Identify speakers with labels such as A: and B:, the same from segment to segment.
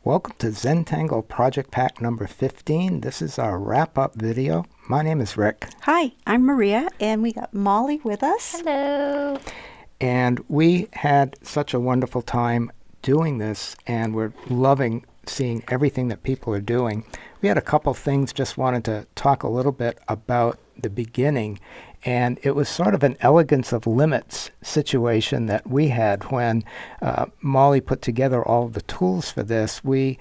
A: Welcome to Zentangle Project Pack No.15. This is our wrap-up video. My name is Rick.
B: Hi, I'm Maria, and we got Molly with us.
C: Hello.
A: And we had such a wonderful time doing this, and we're loving seeing everything that people are doing. We had a couple things just wanted to talk a little bit about the beginning, and it was sort of an elegance of limits situation that we had when Molly put together all of the tools for this. We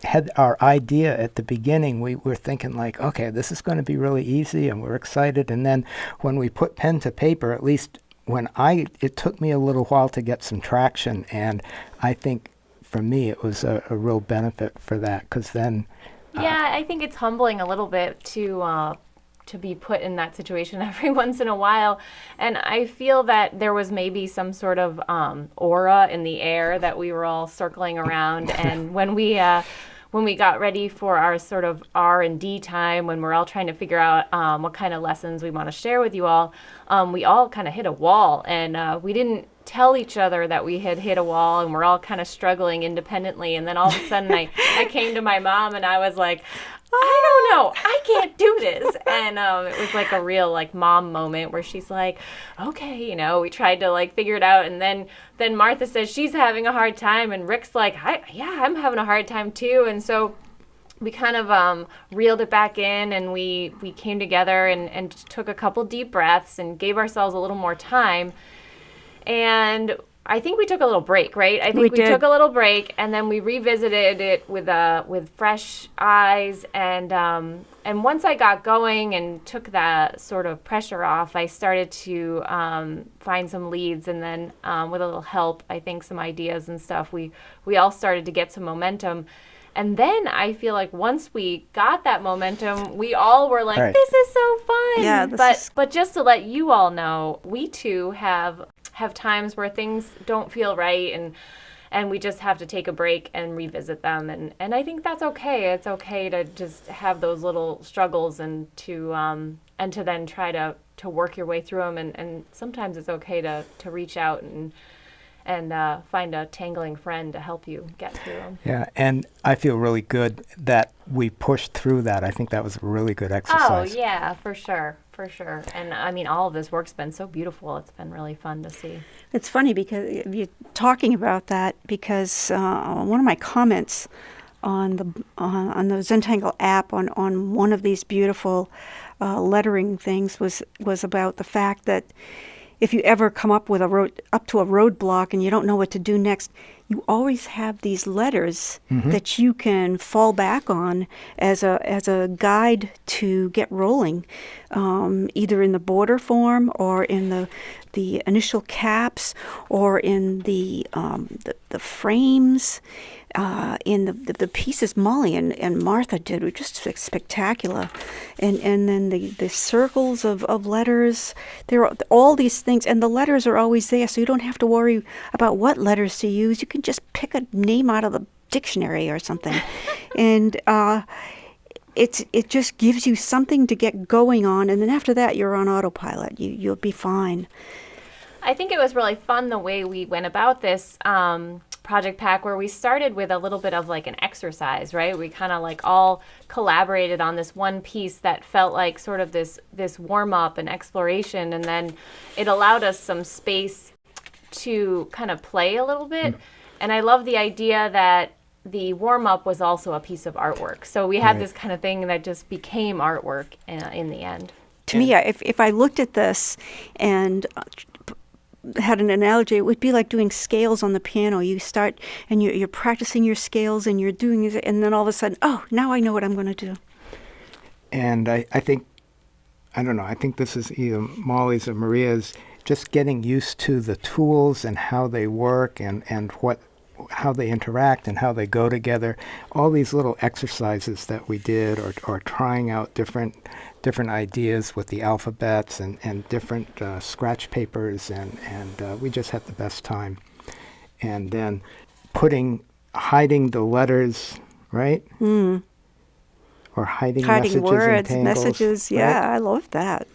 A: had our idea at the beginning. We were thinking like, okay, this is going to be really easy, and we're excited. And then when we put pen to paper, at least it took me a little while to get some traction, and I think for me it was a real benefit for that, because then
C: yeah, I think it's humbling a little bit to be put in that situation every once in a while, and I feel that there was maybe some sort of aura in the air that we were all circling around. And when we got ready for our sort of R&D time, when we're all trying to figure out what kind of lessons we want to share with you all, we all kind of hit a wall, and we didn't tell each other that we had hit a wall, and we're all kind of struggling independently. And then all of a sudden I came to my mom and I was like, I don't know, I can't do this. And it was like a real like mom moment where she's like, okay, we tried to like figure it out. And then Martha says she's having a hard time, and Rick's like, I'm having a hard time too. And so we kind of reeled it back in, and we came together and took a couple deep breaths and gave ourselves a little more time. And I think we took a little break, right? I think we took a little break, and then we revisited it with fresh eyes. And once I got going and took that sort of pressure off, I started to find some leads, and then with a little help, I think some ideas and stuff, we all started to get some momentum. And then I feel like once we got that momentum, we all were like, This is so fun.
B: Yeah,
C: but just to let you all know, we too have times where things don't feel right, and we just have to take a break and revisit them, and I think that's okay. It's okay to just have those little struggles, and to then try to work your way through them, and sometimes it's okay to reach out and find a tangling friend to help you get through them.
A: Yeah, and I feel really good that we pushed through that. I think that was a really good exercise.
C: Oh, yeah, for sure. And I mean, all of this work's been so beautiful. It's been really fun to see.
B: It's funny because you're talking about that, because one of my comments on the Zentangle app on one of these beautiful lettering things was about the fact that if you ever come up to a roadblock and you don't know what to do next, you always have these letters that you can fall back on as a guide to get rolling, either in the border form or in the initial caps, or in the frames, in the pieces Molly and Martha did were just spectacular, and then the circles of letters. There are all these things, and the letters are always there, so you don't have to worry about what letters to use. You can just pick a name out of the dictionary or something, and it just gives you something to get going on, and then after that you're on autopilot. You'll be fine.
C: I think it was really fun the way we went about this project pack, where we started with a little bit of like an exercise, right? We kind of like all collaborated on this one piece that felt like sort of this warm up and exploration, and then it allowed us some space to kind of play a little bit. And I love the idea that the warm up was also a piece of artwork. So we had this kind of thing that just became artwork in the end.
B: To me, if I looked at this and had an analogy, it would be like doing scales on the piano. You start and you're practicing your scales, and you're doing it, and then all of a sudden, now I know what I'm going to do. And
A: I think this is either Molly's or Maria's, just getting used to the tools and how they work, and how they interact and how they go together. All these little exercises that we did, or trying out different ideas with the alphabets and different scratch papers, and we just had the best time. And then hiding the letters, right? Or hiding messages
B: words,
A: and tangles,
B: messages.
A: Right?
B: Yeah, I love that.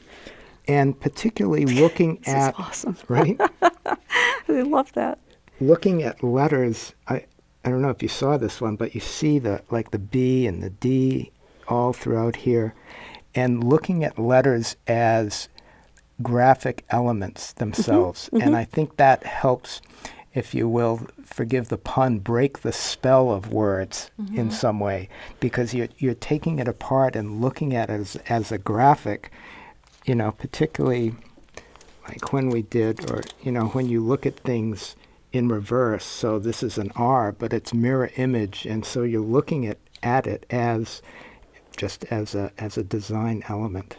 A: And particularly looking
B: this
A: at,
B: is awesome.
A: Right?
B: I love that.
A: Looking at letters, I don't know if you saw this one, but you see the B and the D all throughout here, and looking at letters as graphic elements themselves. And I think that helps, if you will, forgive the pun, break the spell of words in some way, because you're taking it apart and looking at it as a graphic, particularly like when we did, or, when you look at things in reverse. So this is an R, but it's mirror image, and so you're looking at it as just as a design element.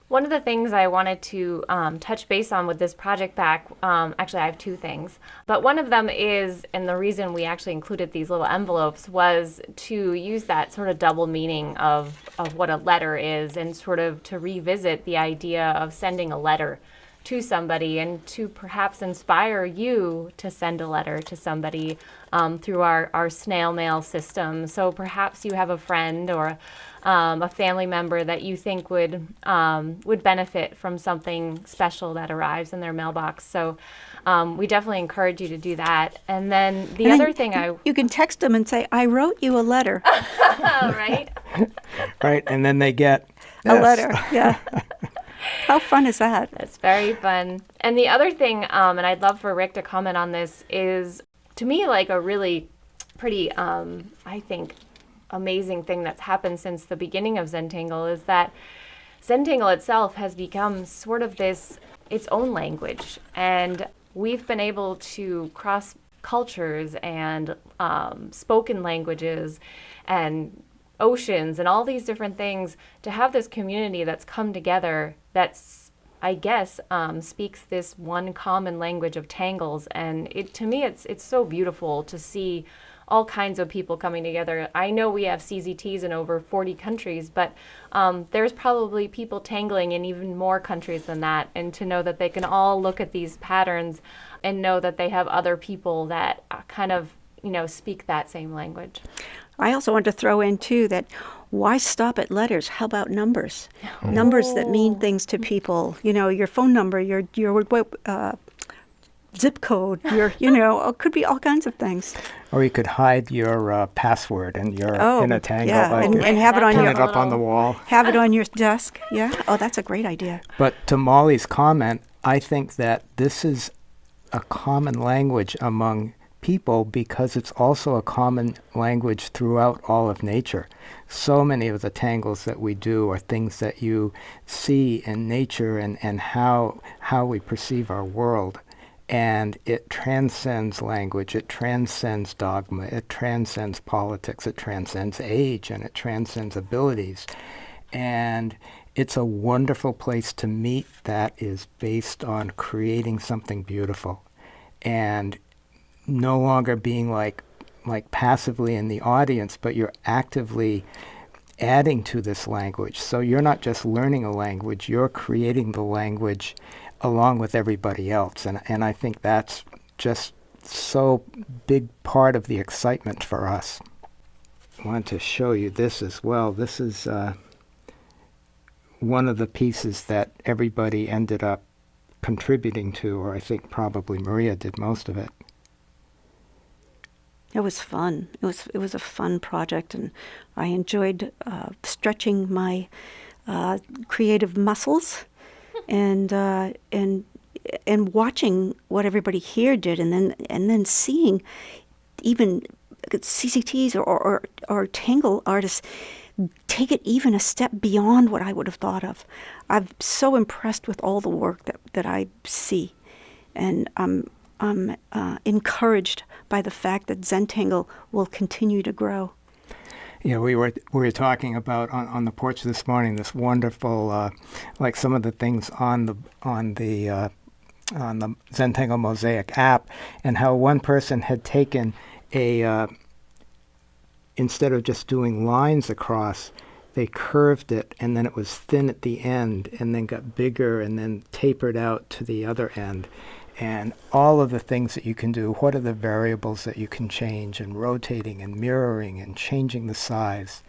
C: One of the things I wanted to touch base on with this project pack, actually I have two things, but one of them is, and the reason we actually included these little envelopes was to use that sort of double meaning of what a letter is, and sort of to revisit the idea of sending a letter to somebody, and to perhaps inspire you to send a letter to somebody through our snail mail system. So perhaps you have a friend or a family member that you think would benefit from something special that arrives in their mailbox. So we definitely encourage you to do that. And then other thing
B: you can text them and say, I wrote you a letter.
C: Right?
A: Right, and then they get
B: a letter, yeah. How fun is that?
C: That's very fun. And the other thing, and I'd love for Rick to comment on this, is to me like a really pretty, I think, amazing thing that's happened since the beginning of Zentangle is that Zentangle itself has become sort of its own language. And we've been able to cross cultures and spoken languages and oceans and all these different things to have this community that's come together that's, I guess, speaks this one common language of tangles. And to me, it's so beautiful to see all kinds of people coming together. I know we have CZTs in over 40 countries, but there's probably people tangling in even more countries than that. And to know that they can all look at these patterns and know that they have other people that kind of, speak that same language.
B: I also want to throw in, too, that why stop at letters? How about numbers? Numbers that mean things to people. Your phone number, your zip code, it could be all kinds of things.
A: Or you could hide your password and you're in a tangle.
B: Yeah, and have it on
A: pin it up on the wall.
B: Have it on your desk. Yeah. Oh, that's a great idea.
A: But to Molly's comment, I think that this is a common language among people because it's also a common language throughout all of nature. So many of the tangles that we do are things that you see in nature and how we perceive our world. And it transcends language, it transcends dogma, it transcends politics, it transcends age, and it transcends abilities. And it's a wonderful place to meet that is based on creating something beautiful. And no longer being like passively in the audience, but you're actively adding to this language. So you're not just learning a language, you're creating the language along with everybody else. And I think that's just so big part of the excitement for us. I wanted to show you this as well. This is one of the pieces that everybody ended up contributing to, or I think probably Maria did most of it.
B: It was fun. It was a fun project, and I enjoyed stretching my creative muscles, and watching what everybody here did, and then seeing even CCTs or Tangle artists take it even a step beyond what I would have thought of. I'm so impressed with all the work that I see, and I'm encouraged by the fact that Zentangle will continue to grow.
A: Yeah, we were talking about on the porch this morning this wonderful, like some of the things on the Zentangle Mosaic app, and how one person had taken instead of just doing lines across, they curved it, and then it was thin at the end, and then got bigger, and then tapered out to the other end. And all of the things that you can do, what are the variables that you can change, and rotating and mirroring and changing the size.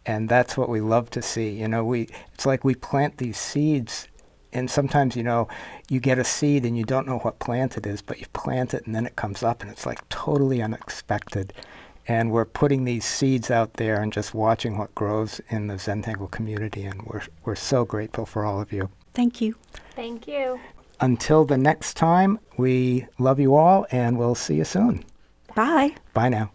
A: And that's what we love to see. It's like we plant these seeds And sometimes, you get a seed and you don't know what plant it is, but you plant it and then it comes up and it's like totally unexpected. And we're putting these seeds out there and just watching what grows in the Zentangle community, and we're so grateful for all of you.
B: Thank you.
C: Thank you.
A: Until the next time, we love you all, and we'll see you soon.
B: Bye.
A: Bye now.